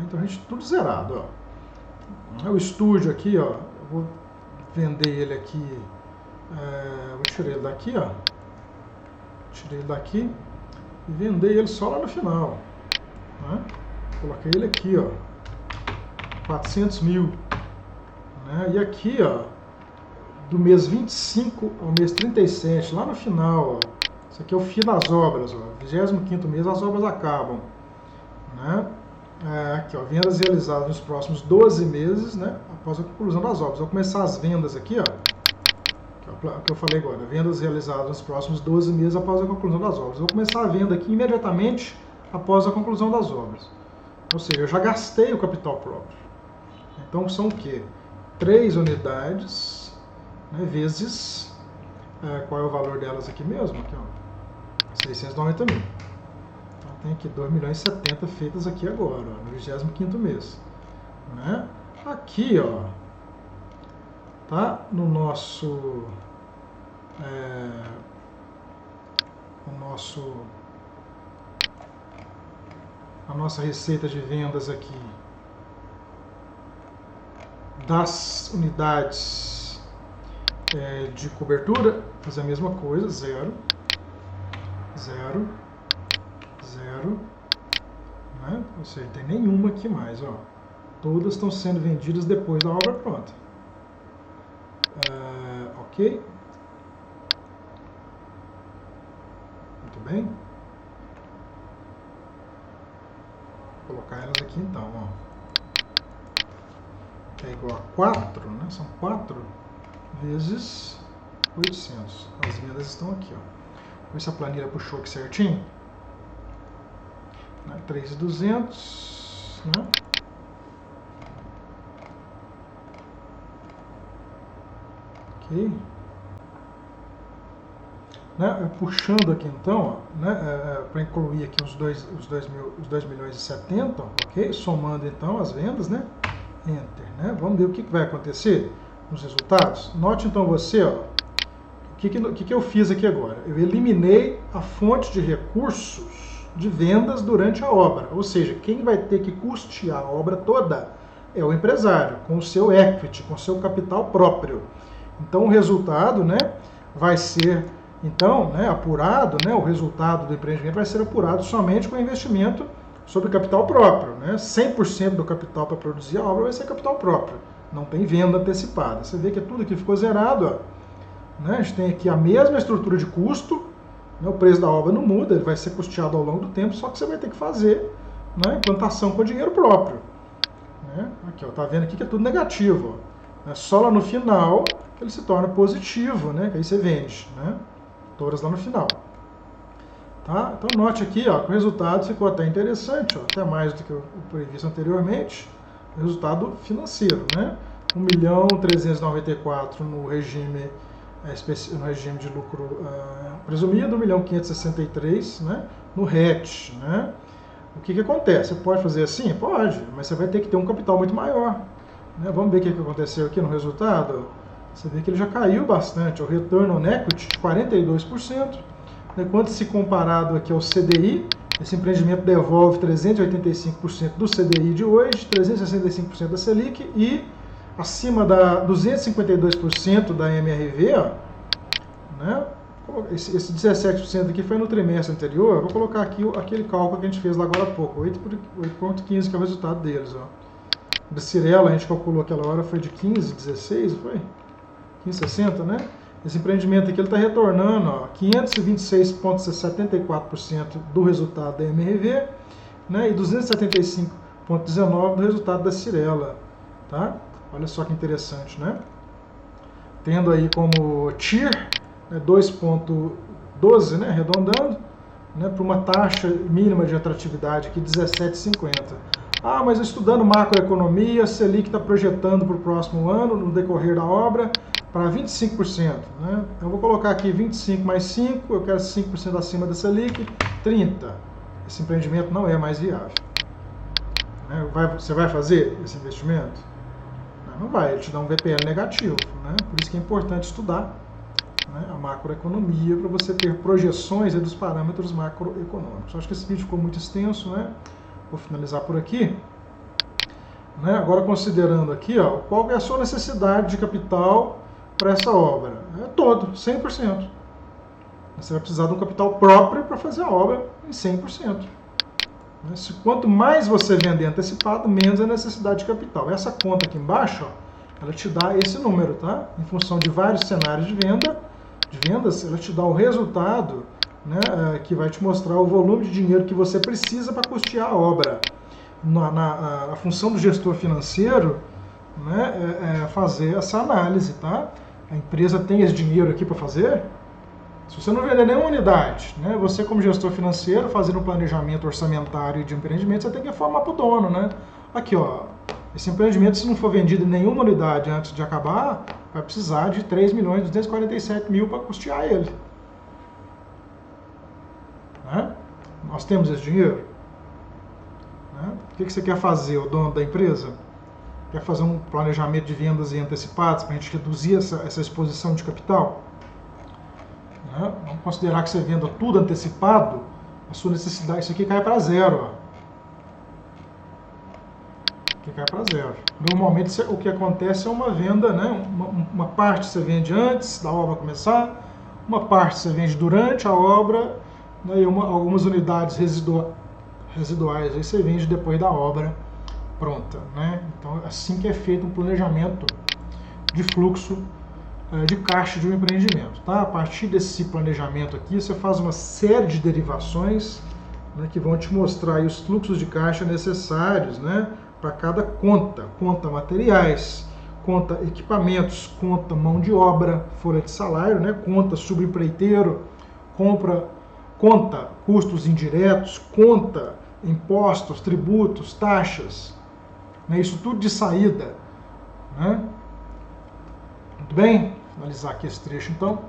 Então a gente tudo zerado, ó. O estúdio aqui, ó, eu vou vender ele aqui, vou tirar ele daqui, ó. Tirei ele daqui e vender ele só lá no final, né? Coloquei ele aqui, ó, 400 mil, né? E aqui, ó, do mês 25 ao mês 37, lá no final, ó, isso aqui é o fim das obras, ó, 25º mês as obras acabam, né? Aqui, ó, vendas realizadas nos próximos 12 meses, né, após a conclusão das obras. Vou começar as vendas aqui, ó, que eu falei agora, vendas realizadas nos próximos 12 meses após a conclusão das obras. Eu vou começar a venda aqui imediatamente após a conclusão das obras. Ou seja, eu já gastei o capital próprio. Então são o quê? 3 unidades, né, vezes, qual é o valor delas aqui mesmo? Aqui, ó, 690 mil. Então tem aqui 2.070.000 feitas aqui agora, ó, no 25º mês. Né? Aqui, ó, tá no nosso, a nossa receita de vendas aqui das unidades de cobertura, fazer a mesma coisa, 0, 0, 0, né? Ou seja, não tem nenhuma aqui mais, ó. Todas estão sendo vendidas depois da obra pronta. Ok? Muito bem. Vou colocar elas aqui então, ó. Que é igual a 4, né? São 4 vezes 800. As vendas estão aqui, ó. Vou ver se a planilha puxou aqui certinho. 3.200, né? Ok. Né? Puxando aqui então, né? Para incluir aqui os 2.070.000, ok? Somando então as vendas, né? Enter, né? Vamos ver o que vai acontecer nos resultados. Note então você, ó, o que eu fiz aqui agora? Eu eliminei a fonte de recursos de vendas durante a obra, ou seja, quem vai ter que custear a obra toda é o empresário, com o seu equity, com o seu capital próprio. Então o resultado, né, vai ser então, né, apurado, né, o resultado do empreendimento vai ser apurado somente com investimento sobre capital próprio, né? 100% do capital para produzir a obra vai ser capital próprio, não tem venda antecipada. Você vê que tudo aqui ficou zerado, ó, né? A gente tem aqui a mesma estrutura de custo, né? O preço da obra não muda, ele vai ser custeado ao longo do tempo, só que você vai ter que fazer, né, implantação com dinheiro próprio, né? Aqui, ó, tá vendo aqui que é tudo negativo, ó. Só lá no final que ele se torna positivo, né? Que aí você vende, né? Todas lá no final. Tá? Então note aqui, ó, que o resultado ficou até interessante, ó, até mais do que o previsto anteriormente, o resultado financeiro, né? 1.394.000 no regime de lucro presumido, 1.563.000, né, no RET, né? O que acontece? Você pode fazer assim? Pode, mas você vai ter que ter um capital muito maior, né? Vamos ver o que aconteceu aqui no resultado. Você vê que ele já caiu bastante, o return on equity de 42%, quando se comparado aqui ao CDI, esse empreendimento devolve 385% do CDI de hoje, 365% da Selic e acima da 252% da MRV, ó, né? Esse 17% aqui foi no trimestre anterior. Eu vou colocar aqui aquele cálculo que a gente fez lá agora há pouco, 8,15, que é o resultado deles. Ó. Da Cyrela, a gente calculou aquela hora, foi de 15,16, foi? 15,60, né? Esse empreendimento aqui está retornando 526,74% do resultado da MRV, né? E 275,19% do resultado da Cyrela. Tá? Olha só que interessante, né? Tendo aí como TIR 2,12, né, arredondando, né, para uma taxa mínima de atratividade aqui 17,50. Ah, mas estudando macroeconomia, a Selic está projetando para o próximo ano, no decorrer da obra, para 25%. Né? Então eu vou colocar aqui 25 mais 5, eu quero 5% acima da Selic, 30. Esse empreendimento não é mais viável. Né? Você vai fazer esse investimento? Não vai, ele te dá um VPL negativo. Né? Por isso que é importante estudar, né, a macroeconomia, para você ter projeções dos parâmetros macroeconômicos. Acho que esse vídeo ficou muito extenso, né? Vou finalizar por aqui. Né? Agora, considerando aqui, ó, qual é a sua necessidade de capital para essa obra? É todo, 100%. Você vai precisar de um capital próprio para fazer a obra em 100%. Quanto mais você vender antecipado, menos a necessidade de capital. Essa conta aqui embaixo, ó, ela te dá esse número, tá? Em função de vários cenários de vendas, ela te dá o resultado, né, que vai te mostrar o volume de dinheiro que você precisa para custear a obra. A função do gestor financeiro, né, é fazer essa análise, tá? A empresa tem esse dinheiro aqui para fazer? Se você não vender nenhuma unidade, né, você como gestor financeiro, fazendo um planejamento orçamentário de empreendimento, você tem que informar para o dono, né? Aqui, ó, esse empreendimento, se não for vendido nenhuma unidade antes de acabar, vai precisar de 3.247.000 para custear ele. Né? Nós temos esse dinheiro? Né? O que você quer fazer, o dono da empresa? Quer fazer um planejamento de vendas antecipadas para a gente reduzir essa exposição de capital? Né? Vamos considerar que você venda tudo antecipado, a sua necessidade, isso aqui cai para zero. Ó. Que cai para zero. Normalmente o que acontece é uma venda, né? Uma parte você vende antes da obra começar, uma parte você vende durante a obra, né? E algumas unidades residuais aí você vende depois da obra pronta. Né? Então é assim que é feito um planejamento de fluxo de caixa de um empreendimento. Tá? A partir desse planejamento aqui, você faz uma série de derivações, né, que vão te mostrar aí os fluxos de caixa necessários, né, para cada conta. Conta materiais, conta equipamentos, conta mão de obra, folha de salário, né, conta subempreiteiro, conta custos indiretos, conta impostos, tributos, taxas, né, isso tudo de saída. Né? Muito bem? Finalizar aqui esse trecho então.